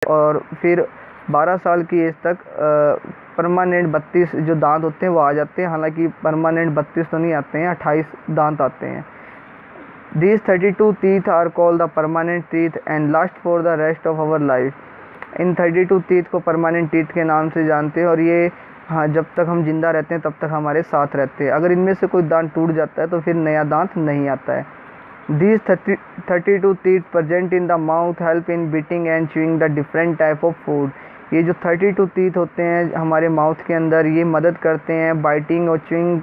और फिर 12 साल की एज तक परमानेंट 32 जो दांत होते हैं वो आ जाते हैं। हालांकि परमानेंट 32 तो नहीं आते हैं, 28 दांत आते हैं। These 32 teeth are called the permanent teeth and last for the rest of our life. In 32 teeth को permanent teeth के नाम से जानते हैं और ये हाँ जब तक हम जिंदा रहते हैं तब तक हमारे साथ रहते हैं। अगर इनमें से कोई दांत टूट जाता है तो फिर नया दांत नहीं आता है। These 32 teeth present in the mouth help in biting and chewing the different type of food. ये जो 32 teeth होते हैं हमारे माउथ के अंदर, ये मदद करते हैं बाइटिंग और च्यूइंग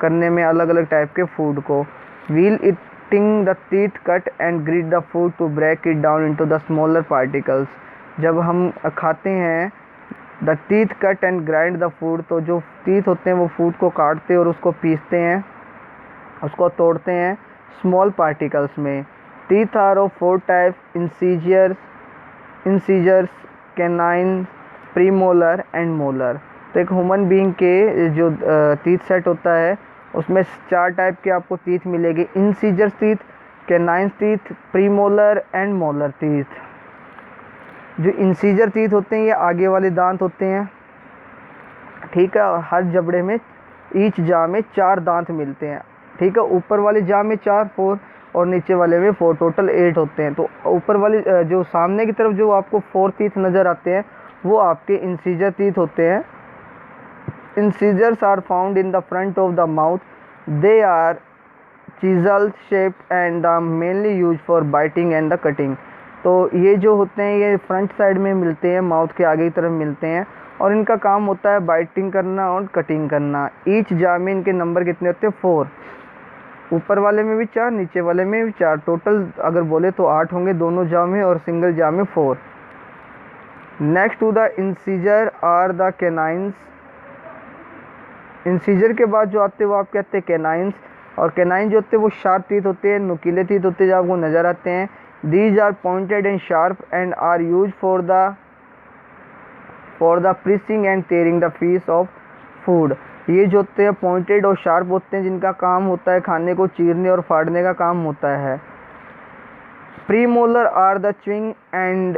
करने में अलग अलग टाइप के फूड को। While eating the teeth cut and grit the food to break it down into the smaller particles. जब हम खाते हैं the teeth cut and grind the food, तो जो teeth होते हैं वो फूड को काटते और उसको पीसते हैं, उसको तोड़ते हैं स्मॉल पार्टिकल्स में। Teeth are of 4 type incisors, canine, premolar and molar. तो एक ह्यूमन बीइंग के जो टीथ सेट होता है उसमें 4 टाइप के आपको टीथ मिलेगी। Incisors teeth, canine teeth, premolar and molar teeth. जो इंसीजर टीथ होते हैं ये आगे वाले दांत होते हैं, ठीक है। और हर जबड़े में ईच जा में 4 दांत मिलते हैं, ठीक है। ऊपर वाले जा में 4 और नीचे वाले में 4, टोटल 8 होते हैं। तो ऊपर वाले जो सामने की तरफ जो आपको 4 टीथ नज़र आते हैं वो आपके इंसीजर टीथ होते हैं। Incisors are found in the front of the mouth, they are chisel shaped and mainly used for biting and the cutting। तो ये जो होते हैं ये फ्रंट साइड में मिलते हैं, माउथ के आगे की तरफ मिलते हैं और इनका काम होता है बाइटिंग करना और कटिंग करना। ईच जा में इनके नंबर कितने होते हैं? 4। ऊपर वाले में भी 4, नीचे वाले में भी 4, टोटल अगर बोले तो 8 होंगे दोनों जा में और सिंगल जा में 4। Next to the incisor are the canines. Incisor के बाद जो आते हैं वो आप कहते हैं कैनाइंस। और कैनाइन जो होते हैं वो शार्प टीथ होते हैं, नुकीले टीथ होते हैं जो आपको नज़र आते हैं। These are pointed and sharp and are use for the piercing and tearing the piece of food. ये जो होते हैं पॉइंटेड और शार्प होते हैं जिनका काम होता है खाने को चीरने और फाड़ने का काम होता है। Premolar are the chewing and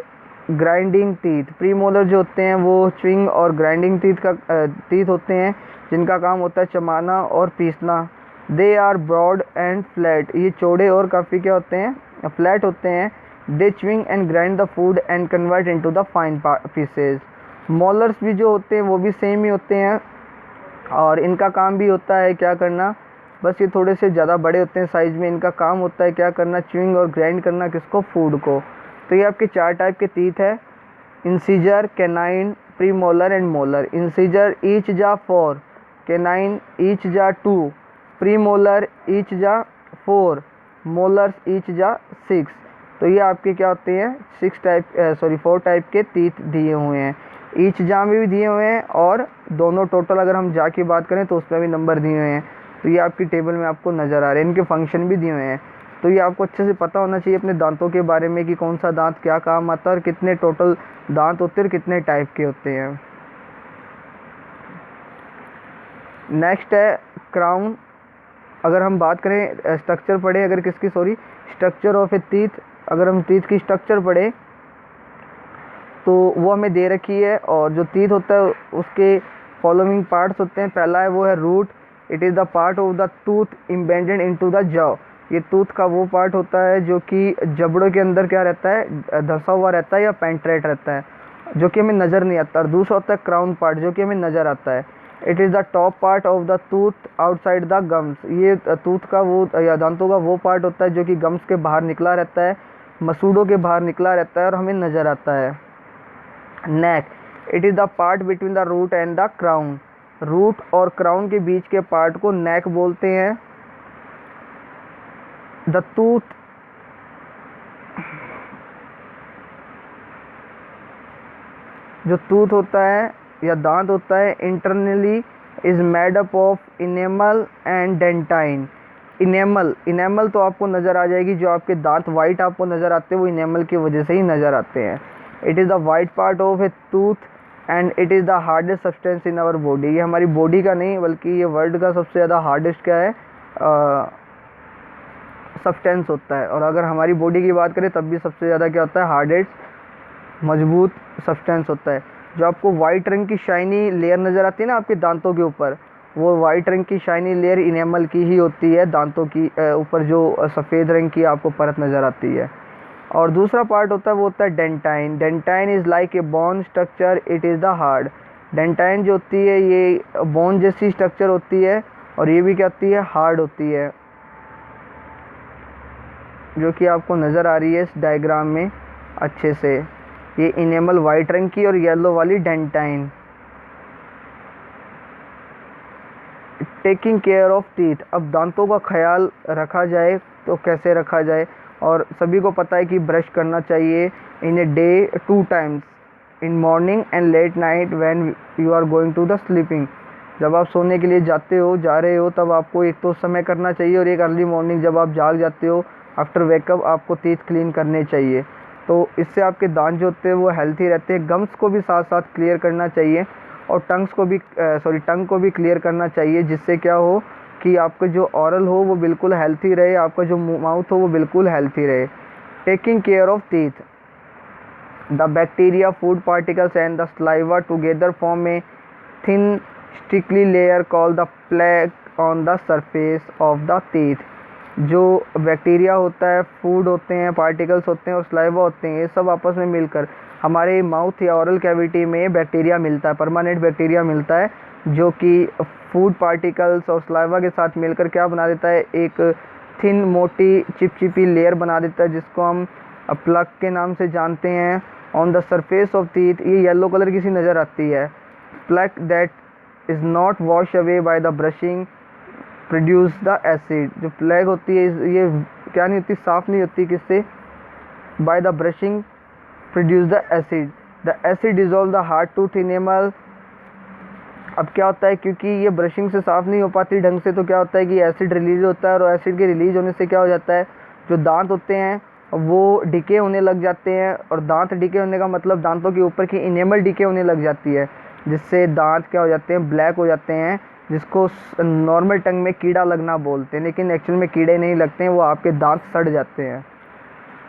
grinding teeth. Premolar जो होते हैं वो च्विंग और ग्राइंडिंग टीथ होते हैं जिनका काम होता है चबाना और पीसना। They are broad and flat. ये चौड़े और काफ़ी क्या होते हैं? फ्लैट होते हैं। They chewing and grind the food and convert into the fine pieces. Molars भी जो होते हैं वो भी सेम ही होते हैं और इनका काम भी होता है क्या करना, बस ये थोड़े से ज़्यादा बड़े होते हैं साइज़ में। इनका काम होता है क्या करना? च्विंग और ग्राइंड करना, किसको? फूड को। तो ये आपके 4 टाइप के टीथ है, incisor, canine, premolar and molar. Incisor each जा 4, कैनाइन ईच जा 2, प्रीमोलर ईच जा 4, मोलर्स ईच जा 6। तो ये आपके क्या होते हैं? 4 टाइप के टीथ दिए हुए हैं। ईच जा में भी दिए हुए हैं और दोनों टोटल अगर हम जा की बात करें तो उसमें भी नंबर दिए हुए हैं। तो ये आपकी टेबल में आपको नज़र आ रहे हैं, इनके फंक्शन भी दिए हुए हैं। तो ये आपको अच्छे से पता होना चाहिए अपने दांतों के बारे में कि कौन सा दांत क्या काम आता है और कितने टोटल दांत होते हैं और कितने टाइप के होते हैं। नेक्स्ट है क्राउन। अगर हम बात करें स्ट्रक्चर पढ़े अगर किसकी स्ट्रक्चर ऑफ ए टीथ, अगर हम टीथ की स्ट्रक्चर पढ़े तो वो हमें दे रखी है। और जो टीथ होता है उसके फॉलोइंग पार्ट्स होते हैं। पहला है वो है root. It is the part of the tooth embedded into the jaw. ये टूथ का वो पार्ट होता है जो कि जबड़ों के अंदर क्या रहता है? धंसा हुआ रहता है या पेंट्रेट रहता है, जो कि हमें नज़र नहीं आता। और दूसरा होता है क्राउन पार्ट जो कि हमें नज़र आता है। It is the top part of the tooth outside the gums. ये टूथ का वो या दांतों का वो पार्ट होता है जो कि गम्स के बाहर निकला रहता है, मसूड़ों के बाहर निकला रहता है और हमें नज़र आता है। Neck. It is the part between the root and the crown. Root और क्राउन के बीच के पार्ट को नेक बोलते हैं। द टूथ जो टूथ होता है या दांत होता है internally is made up of enamel and dentine. Enamel तो आपको नज़र आ जाएगी, जो आपके दांत वाइट आपको नज़र आते हैं वो इनेमल की वजह से ही नज़र आते हैं। It is the white part of a tooth and it is the hardest substance in our body. ये हमारी बॉडी का नहीं बल्कि ये वर्ल्ड का सबसे ज़्यादा हार्डेस्ट क्या है? सब्सटेंस होता है। और अगर हमारी बॉडी की बात करें तब भी सबसे ज़्यादा क्या होता है? हार्डेस्ट मजबूत सब्सटेंस होता है। जो आपको वाइट रंग की शाइनी लेयर नज़र आती है ना आपके दांतों के ऊपर, वो वाइट रंग की शाइनी लेयर इनेमल की ही होती है। दांतों की ऊपर जो सफ़ेद रंग की आपको परत नज़र आती है। और दूसरा पार्ट होता है वो होता है dentine. Dentine is like a bone structure, it is the hard. Dentine जो होती है ये बोन जैसी स्ट्रक्चर होती है और ये भी क्या होती है, हार्ड होती है, जो कि आपको नज़र आ रही है इस डायग्राम में अच्छे से। ये इनेमल वाइट रंग की और येलो वाली dentine. Taking care of teeth. अब दांतों का ख्याल रखा जाए तो कैसे रखा जाए, और सभी को पता है कि ब्रश करना चाहिए in a day 2 times, in morning and late night when you are going to the sleeping. जब आप सोने के लिए जा रहे हो तब आपको एक तो समय करना चाहिए, और एक अर्ली मॉर्निंग जब आप जाग जाते हो आफ्टर वेकअप आपको टीथ क्लीन करने चाहिए। तो इससे आपके दांत जो होते हैं वो हेल्थी रहते हैं। गम्स को भी साथ साथ क्लियर करना चाहिए, और टंग को भी क्लियर करना चाहिए, जिससे क्या हो कि आपका जो ऑरल हो वो बिल्कुल हेल्थी रहे, आपका जो माउथ हो वो बिल्कुल हेल्थी रहे। Taking care of teeth. The bacteria, food particles and the saliva together form a thin sticky layer called the plaque on the surface of the teeth. जो बैक्टीरिया होता है, फूड होते हैं, पार्टिकल्स होते हैं और सलाइवा होते हैं, ये सब आपस में मिलकर हमारे माउथ या ओरल कैविटी में बैक्टीरिया मिलता है, परमानेंट बैक्टीरिया मिलता है, जो कि फूड पार्टिकल्स और सलाइवा के साथ मिलकर क्या बना देता है, एक थिन मोटी चिपचिपी लेयर बना देता है, जिसको हम प्लग के नाम से जानते हैं। On the surface of teeth, ये येलो कलर की सी नज़र आती है। Plug that is not wash away by the brushing produce the acid. जो प्लग होती है ये क्या नहीं होती, साफ़ नहीं होती, किससे, by the brushing produce the acid. The acid dissolve the hard tooth enamel. अब क्या होता है, क्योंकि ये ब्रशिंग से साफ़ नहीं हो पाती ढंग से, तो क्या होता है कि एसिड रिलीज होता है, और एसिड के रिलीज होने से क्या हो जाता है, जो दांत होते हैं वो डिके होने लग जाते हैं। और दांत डिके होने का मतलब दांतों के ऊपर की इनेमल डिके होने लग जाती है, जिससे दांत क्या हो जाते हैं, ब्लैक हो जाते हैं, जिसको नॉर्मल टंग में कीड़ा लगना बोलते हैं, लेकिन एक्चुअल में कीड़े नहीं लगते हैं, वो आपके दांत सड़ जाते हैं।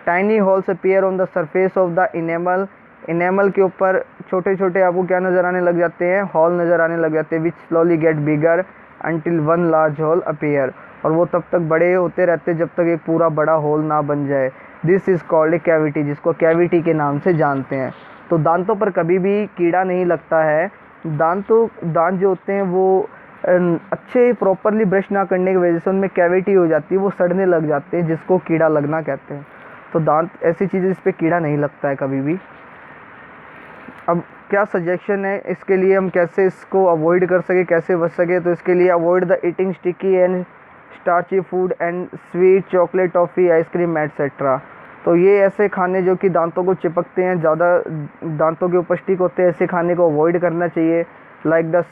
Tiny holes appear on the surface of the enamel. Enamel के ऊपर छोटे छोटे आपको क्या नज़र आने लग जाते हैं, हॉल नज़र आने लग जाते हैं, which slowly get bigger until one large hole appear. और वो तब तक बड़े होते रहते हैं जब तक एक पूरा बड़ा होल ना बन जाए। This is called a cavity, जिसको कैविटी के नाम से जानते हैं। तो दांतों पर कभी भी कीड़ा नहीं लगता है। दांत जो होते हैं वो अच्छे प्रॉपरली ब्रश ना करने की वजह से उनमें कैविटी हो जाती है, वो सड़ने लग जाते हैं, जिसको कीड़ा लगना कहते हैं। तो दांत ऐसी चीज़ है जिस पे कीड़ा नहीं लगता है कभी भी। अब क्या सजेशन है इसके लिए, हम कैसे इसको अवॉइड कर सके, कैसे बच सके, तो इसके लिए avoid the eating sticky and starchy food and sweet, chocolate, toffee, ice cream etcetera. तो ये ऐसे खाने जो कि दांतों को चिपकते हैं, ज़्यादा दांतों के ऊपर स्टिक होते हैं, ऐसे खाने को अवॉइड करना चाहिए। लाइक द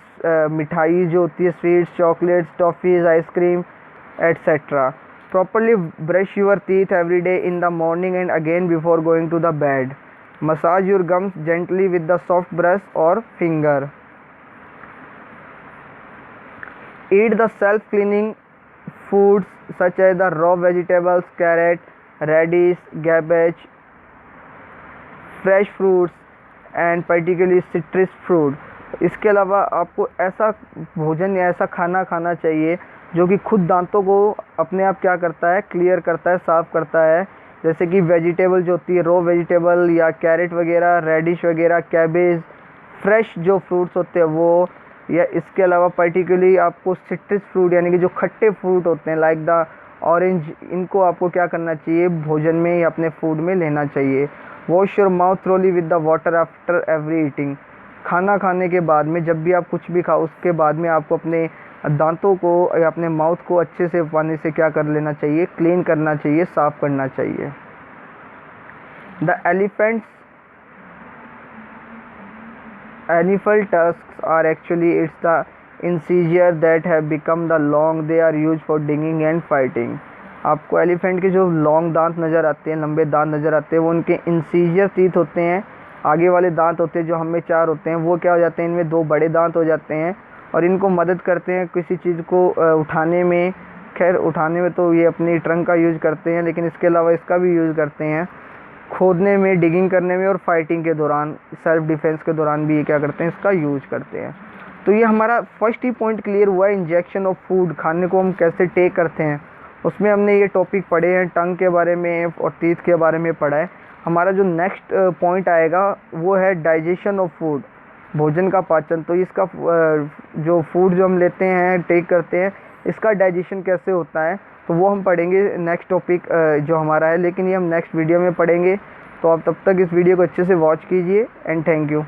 मिठाई जो होती है, sweets, chocolates, toffees, ice cream etcetera. Properly brush your teeth every day in the morning and again before going to the bed. Massage your gums gently with the soft brush or finger. Eat the self-cleaning foods such as the raw vegetables, carrot, radish, cabbage, fresh fruits and particularly citrus fruit. इसके अलावा आपको ऐसा भोजन या ऐसा खाना खाना चाहिए जो कि खुद दांतों को अपने आप क्या करता है, क्लियर करता है, साफ़ करता है। जैसे कि वेजिटेबल जो होती है, रॉ वेजिटेबल या कैरेट वगैरह, रेडिश वगैरह, कैबेज, फ्रेश जो फ्रूट्स होते हैं वो, या इसके अलावा पर्टिकुलरली आपको सिट्रस फ्रूट यानी कि जो खट्टे फ्रूट होते हैं लाइक द ऑरेंज, इनको आपको क्या करना चाहिए, भोजन में या अपने फूड में लेना चाहिए। Wash your mouth thoroughly with the water after every eating. खाना खाने के बाद में जब भी आप कुछ भी खाओ उसके बाद में आपको अपने दांतों को या अपने माउथ को अच्छे से पानी से क्या कर लेना चाहिए, क्लीन करना चाहिए, साफ़ करना चाहिए। द एनिफल tusks are actually it's the incisor that have become the long, they are use for digging and fighting. आपको एलिफेंट के जो लॉन्ग दांत नज़र आते हैं, लंबे दांत नज़र आते हैं, वो उनके इंसीजर टीथ होते हैं। आगे वाले दांत होते हैं जो हमें 4 होते हैं, वो क्या हो जाते हैं, इनमें 2 बड़े दांत हो जाते हैं और इनको मदद करते हैं किसी चीज़ को उठाने में। खैर उठाने में तो ये अपनी ट्रंक का यूज़ करते हैं, लेकिन इसके अलावा इसका भी यूज़ करते हैं। खोदने में, डिगिंग करने में और फाइटिंग के दौरान, सेल्फ डिफेंस के दौरान भी ये क्या करते हैं, इसका यूज करते हैं। तो ये हमारा फर्स्ट ही पॉइंट क्लियर हुआ है, इंजेक्शन ऑफ फूड, खाने को हम कैसे टेक करते हैं। उसमें हमने ये टॉपिक पढ़े हैं, टंग के बारे में और टीथ के बारे में पढ़ा है। हमारा जो नेक्स्ट पॉइंट आएगा वो है डाइजेशन ऑफ फूड, भोजन का पाचन। तो इसका जो फूड जो हम लेते हैं, टेक करते हैं, इसका डाइजेशन कैसे होता है, तो वो हम पढ़ेंगे नेक्स्ट टॉपिक जो हमारा है, लेकिन ये हम नेक्स्ट वीडियो में पढ़ेंगे। तो आप तब तक इस वीडियो को अच्छे से वॉच कीजिए एंड थैंक यू।